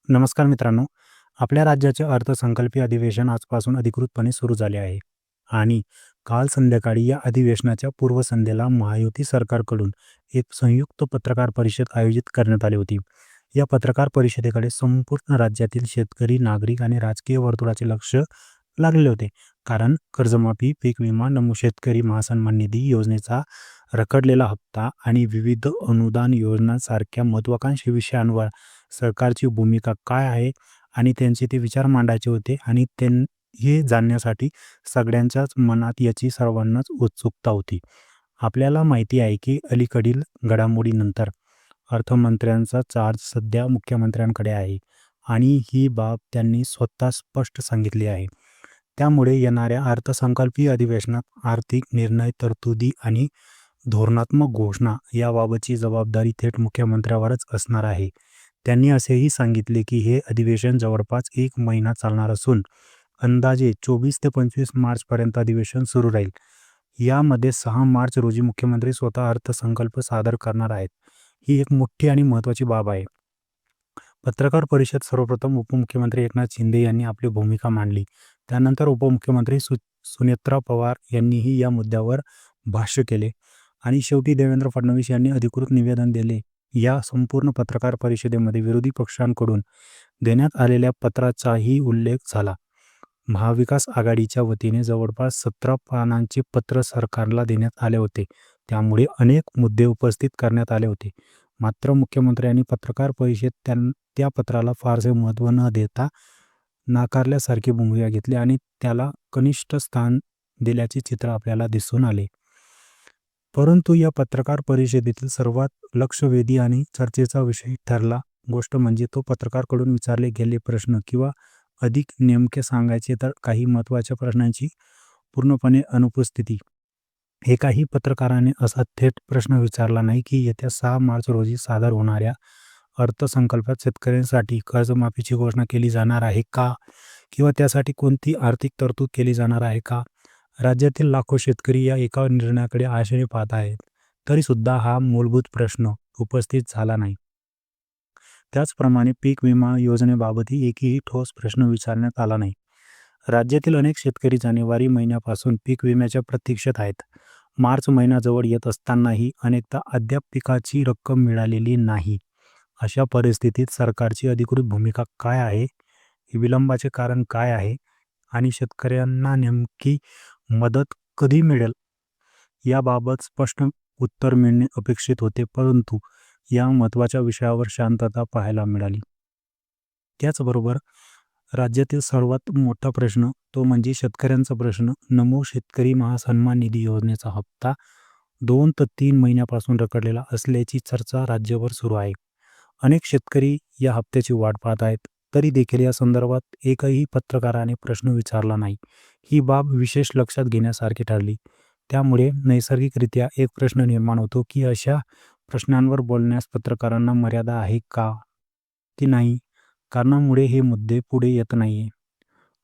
नमस्कार मित्रांनो. आपल्या राज्याचे अर्थसंकल्पीय अधिवेशन आजपासून अधिकृतपणे सुरू झाले आहे आणि काल संध्याकाळी या अधिवेशनाच्या पूर्वसंध्येला महायुती सरकारकडून एक संयुक्त पत्रकार परिषद आयोजित करण्यात आली होती. या पत्रकार परिषदेकडे संपूर्ण राज्यातील शेतकरी, नागरिक आणि राजकीय वर्तुळाचे लक्ष लागले होते. कारण कर्जमाफी, पीक विमा, नमो शेतकरी महासन्मान निधी योजनेचा रखडलेला हप्ता आणि विविध अनुदान योजनांसारख्या महत्त्वाकांक्षी विषयांवर सरकारची भूमिका काय आहे आणि त्यांचे ते विचार मांडायचे होते आणि हे जाणण्यासाठी सगळ्यांच्याच मनात याची सर्वांनाच उत्सुकता होती. आपल्याला माहिती आहे की अलीकडील घडामोडीनंतर अर्थमंत्र्यांचा चार्ज सध्या मुख्यमंत्र्यांकडे आहे आणि ही बाब त्यांनी स्वतः स्पष्ट सांगितली आहे. त्यामुळे येणाऱ्या अर्थसंकल्पीय अधिवेशनात आर्थिक निर्णय, तरतुदी आणि धोरणात्मक घोषणा याबाबतची जबाबदारी थेट मुख्यमंत्र्यावरच असणार आहे. त्यांनी असेही सांगितले की हे अधिवेशन जवळपास 1 महिना चालणार असून अंदाजे 24 ते 25 मार्चपर्यंत अधिवेशन सुरू राहील. यामध्ये 6 मार्च रोजी मुख्यमंत्री स्वतः अर्थसंकल्प सादर करणार आहेत. ही एक मोठी आणि महत्त्वाची बाब आहे. पत्रकार परिषद सर्वप्रथम उपमुख्यमंत्री एकनाथ शिंदे यांनी आपली भूमिका मांडली. त्यानंतर उपमुख्यमंत्री सुनेत्रा पवार यांनीही या मुद्द्यावर भाष्य केले आणि शेवटी देवेंद्र फडणवीस यांनी अधिकृत निवेदन दिले. या संपूर्ण पत्रकार परिषदेमध्ये विरोधी पक्षांकडून देण्यात आलेल्या पत्राचाही उल्लेख झाला. महाविकास आघाडीच्या वतीने जवळपास 17 पानांचे पत्र सरकारला देण्यात आले होते. त्यामुळे अनेक मुद्दे उपस्थित करण्यात आले होते. मात्र मुख्यमंत्र्यांनी पत्रकार परिषदेत त्या पत्राला फारसे महत्त्व न देता नाकारल्यासारखी भूमिका घेतली आणि त्याला कनिष्ठ स्थान दिल्याचे चित्र आपल्याला दिसून आले. परंतु या पत्रकार परिषदेतील सर्वात लक्षवेधी आणि चर्चेचा विषय ठरला गोष्ट म्हणजे तो पत्रकाराकडून विचारले गेलेले प्रश्न किंवा अधिक नेमके सांगायचे तर काही महत्त्वाच्या प्रश्नांची पूर्णपणे अनुपस्थिती. एकाही पत्रकाराने असा थेट प्रश्न विचारला नाही की येत्या 6 मार्च रोजी सादर होणाऱ्या अर्थसंकल्पात शेतकऱ्यांसाठी कर्जमाफीची घोषणा केली जाणार आहे का? किंवा त्यासाठी कोणती आर्थिक तरतूद केली जाणार आहे का? राज्यातील लाखो शेतकरी या एका निर्णयाकडे आशेने पाहत आहेत. तरीसुद्धा हा मूलभूत प्रश्न उपस्थित झाला नाही. त्याचप्रमाणे पीक विमा योजनेबाबतही एकही ठोस प्रश्न विचारण्यात आला नाही. राज्यातील अनेक शेतकरी जानेवारी महिन्यापासून पीक विम्याच्या प्रतीक्षेत आहेत. मार्च महिना जवळ येत असतानाही अनेकदा अद्याप पिकाची रक्कम मिळालेली नाही. अशा परिस्थितीत सरकारची अधिकृत भूमिका काय आहे? विलंबाचे कारण काय आहे? आणि शेतकऱ्यांना नेमकी मदत कधी मिळेल? याबाबत स्पष्ट उत्तर मिळणे अपेक्षित होते, परंतु या महत्त्वाच्या विषयावर शांतता पाहायला मिळाली. त्याचबरोबर राज्यातील सर्वात मोठा प्रश्न तो म्हणजे शेतकऱ्यांचा प्रश्न. नमो शेतकरी महासन्मान निधी योजनेचा हप्ता 2 ते 3 महिन्यापासून रखडलेला असल्याची चर्चा राज्यभर सुरू आहे. अनेक शेतकरी या हप्त्याची वाट पाहत आहेत. तरी देखील या संदर्भात एकही पत्रकाराने प्रश्न विचारला नाही. ही बाब विशेष लक्षात घेण्यासारखी ठरली. त्यामुळे नैसर्गिकरित्या एक प्रश्न निर्माण होतो की अशा प्रश्नांवर बोलण्यास पत्रकारांना मर्यादा आहे का की नाही? कारणामुळे हे मुद्दे पुढे येत नाहीये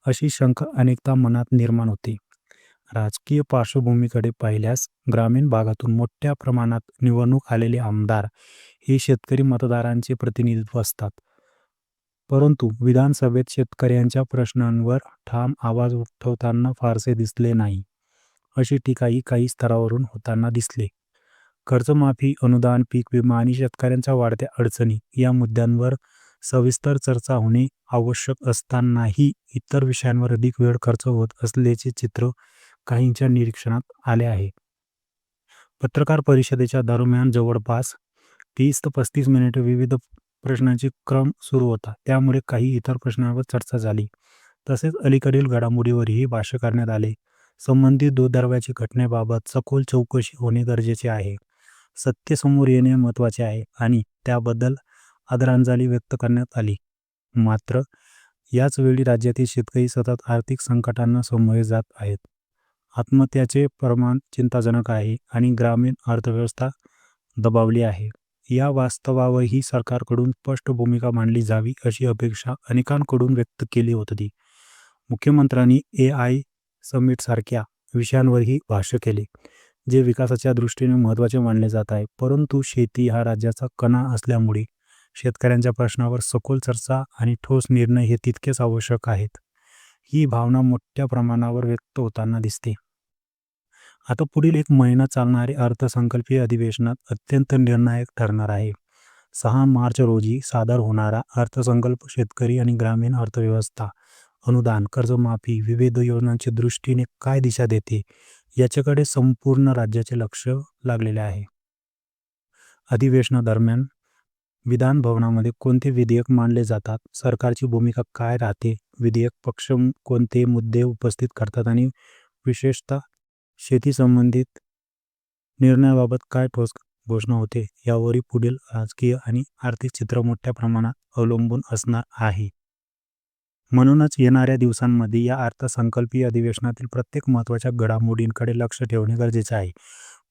अशी शंका अनेकदा मनात निर्माण होते. राजकीय पार्श्वभूमीकडे पाहिल्यास ग्रामीण भागातून मोठ्या प्रमाणात निवडणूक आलेले आमदार हे शेतकरी मतदारांचे प्रतिनिधित्व असतात. परंतु विधानसभेत शेतकऱ्यांच्या प्रश्नांवर ठाम आवाज उठवताना फारसे दिसले नाही. अशी टीकाही काही स्तरावरून होताना दिसले. कर्जमाफी, अनुदान, पीक विमा आणि शेतकऱ्यांच्या वाढत्या अडचणी या मुद्द्यांवर सविस्तर चर्चा होणे आवश्यक असतानाही इतर विषयांवर अधिक वेळ खर्च होत असल्याचे चित्र काहींच्या निरीक्षणात आले आहे. पत्रकार परिषदेच्या दरम्यान जवळपास 30 ते 35 मिनिटे विविध प्रश्नांचे क्रम सुरू होता. त्यामुळे काही इतर प्रश्नांवर चर्चा झाली. तसेच अलीकडील घडामोडीवरही भाष्य करण्यात आले. संबंधित दुर्दैवाची घटनेबाबत सखोल चौकशी होणे गरजेचे आहे. सत्य समोर येणे महत्त्वाचे आहे आणि त्याबद्दल आदरांजली व्यक्त करण्यात आली. मात्र याच वेळी राज्यातील शेतकरी सतत आर्थिक संकटांना सामोरे जात आहेत. आत्महत्याचे प्रमाण चिंताजनक आहे आणि ग्रामीण अर्थव्यवस्था दबावली आहे. या वास्तवावरही सरकारकडून स्पष्ट भूमिका मांडली जावी अशी अपेक्षा अनेकांकडून व्यक्त केली होती. मुख्यमंत्र्यांनी AI समिटसारख्या विषयांवरही भाष्य केले, जे विकासाच्या दृष्टीने महत्त्वाचे मानले जात आहे. परंतु शेती हा राज्याचा कणा असल्यामुळे शेतकऱ्यांच्या प्रश्नावर सखोल चर्चा आणि ठोस निर्णय हे तितकेच आवश्यक आहेत. ही भावना मोठ्या प्रमाणावर व्यक्त होताना दिसते. आता पुढील 1 महिना चालणारे अर्थसंकल्पीय अधिवेशनात अत्यंत निर्णायक ठरणार आहे. 6 मार्च रोजी सादर होणारा अर्थसंकल्प शेतकरी आणि ग्रामीण अर्थव्यवस्था, अनुदान, कर्जमाफी, विविध योजनांच्या दृष्टीने काय दिशा देते, याच्याकडे संपूर्ण राज्याचे लक्ष लागलेले आहे. अधिवेशनादरम्यान विधान भवनामध्ये कोणते विधेयक मांडले जातात, सरकारची भूमिका काय राहते, विधेयक पक्ष कोणते मुद्दे उपस्थित करतात आणि विशेषतः शेती संबंधित निर्णयाबाबत काय ठोस घोषणा होते, यावरही पुढील राजकीय आणि आर्थिक चित्र मोठ्या प्रमाणात अवलंबून असणार आहे. म्हणूनच येणाऱ्या दिवसांमध्ये या अर्थसंकल्पीय अधिवेशनातील प्रत्येक महत्त्वाच्या घडामोडींकडे लक्ष ठेवणे गरजेचे आहे.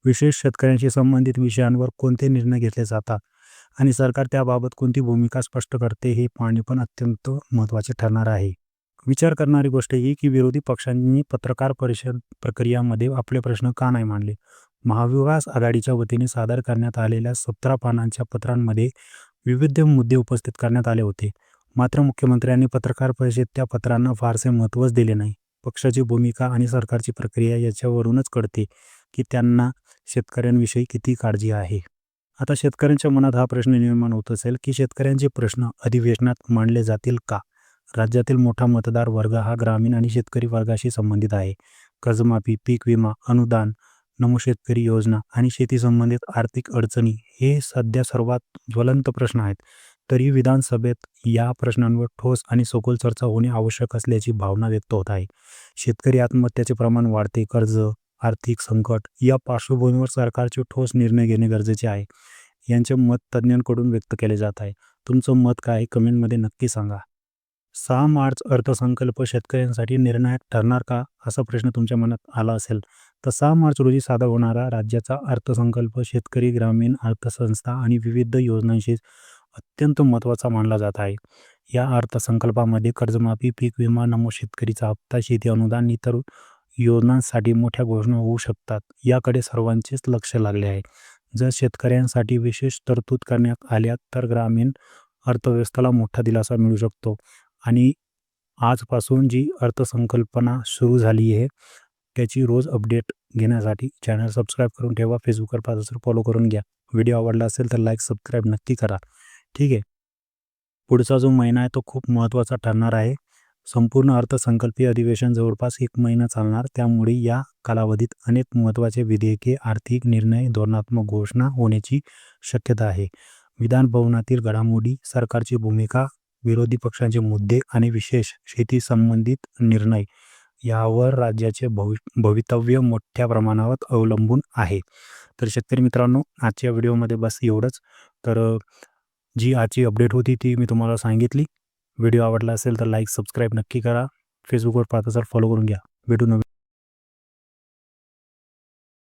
विशेष शेतकऱ्यांशी संबंधित विषयांवर कोणते निर्णय घेतले जातात आणि सरकार त्याबाबत कोणती भूमिका स्पष्ट करते, हे पाहणे पण अत्यंत महत्त्वाचे ठरणार आहे. विचार करणारी गोष्ट ही की विरोधी पक्षांनी पत्रकार परिषद प्रक्रियामध्ये आपले प्रश्न का नाही मांडले. महाविकास आघाडीच्या वतीने सादर करण्यात आलेल्या 17 पानांच्या पत्रांमध्ये विविध मुद्दे उपस्थित करण्यात आले होते. मात्र मुख्यमंत्र्यांनी पत्रकार परिषदेत त्या पत्रांना फारसे महत्त्वच दिले नाही. पक्षाची भूमिका आणि सरकारची प्रक्रिया याच्यावरूनच कळते की त्यांना शेतकऱ्यांविषयी किती काळजी आहे. आता शेतकऱ्यांच्या मनात हा प्रश्न निर्माण होत असेल की शेतकऱ्यांचे प्रश्न अधिवेशनात मांडले जातील का? राज्यातील मोठा मतदार वर्ग हा ग्रामीण आणि शेतकरी वर्गाशी संबंधित आहे. कर्जमाफी, पीक विमा, अनुदान, नमो शेतकरी योजना आणि शेती संबंधित आर्थिक अडचणी हे सध्या सर्वात ज्वलंत प्रश्न आहेत. तरी विधानसभेत या प्रश्नांवर ठोस आणि सखोल चर्चा होणे आवश्यक असल्याची भावना व्यक्त होत आहे. शेतकरी आत्महत्याचे प्रमाण वाढते, कर्ज, आर्थिक संकट या पार्श्वभूमीवर सरकारचे ठोस निर्णय घेणे गरजेचे आहे. यांचे मत तज्ज्ञांकडून व्यक्त केले जात आहे. तुमचं मत काय आहे कमेंटमध्ये नक्की सांगा. 6 मार्च अर्थसंकल्प शेतकऱ्यांसाठी निर्णायक ठरणार का, असा प्रश्न तुमच्या मनात आला असेल तर 6 मार्च रोजी सादर होणारा राज्याचा अर्थसंकल्प शेतकरी, ग्रामीण अर्थसंस्था आणि विविध योजनांशी अत्यंत महत्त्वाचा मानला जात आहे. या अर्थसंकल्पामध्ये कर्जमाफी, पीक विमा, नमो शेतकरीचा हप्ता, शेती अनुदान, इतर योजनांसाठी मोठ्या घोषणा होऊ शकतात, याकडे सर्वांचेच लक्ष लागले आहे. जर शेतकऱ्यांसाठी विशेष तरतूद करण्यात आल्या तर ग्रामीण अर्थव्यवस्थेला मोठा दिलासा मिळू शकतो. आणि आजपासून जी अर्थसंकल्पना सुरू झाली आहे त्याची रोज अपडेट घेण्यासाठी चॅनल सबस्क्राईब करून ठेवा. फेसबुकवर पाहत असेल फॉलो करून घ्या. व्हिडिओ आवडला असेल तर लाईक सबस्क्राईब नक्की करा. ठीक आहे. पुढचा जो महिना आहे तो खूप महत्त्वाचा ठरणार आहे. संपूर्ण अर्थसंकल्पीय अधिवेशन जवळपास 1 महिना चालणार. त्यामुळे या कालावधीत अनेक महत्त्वाचे विधेयके, आर्थिक निर्णय, धोरणात्मक घोषणा होण्याची शक्यता आहे. विधान भवनातील घडामोडी, सरकारची भूमिका, विरोधी पक्षांचे मुद्दे आणि विशेष शेती संबंधित निर्णय यावर राज्याचे भवितव्य मोठ्या प्रमाणावर अवलंबून आहे. तर शेतकरी मित्रांनो, आजच्या व्हिडिओमध्ये बस एवढंच. तर जी आजची अपडेट होती ती मी तुम्हाला सांगितली. व्हिडिओ आवडला असेल तर लाईक सबस्क्राईब नक्की करा. फेसबुकवर पाहत असाल फॉलो करून घ्या. भेटू नवीन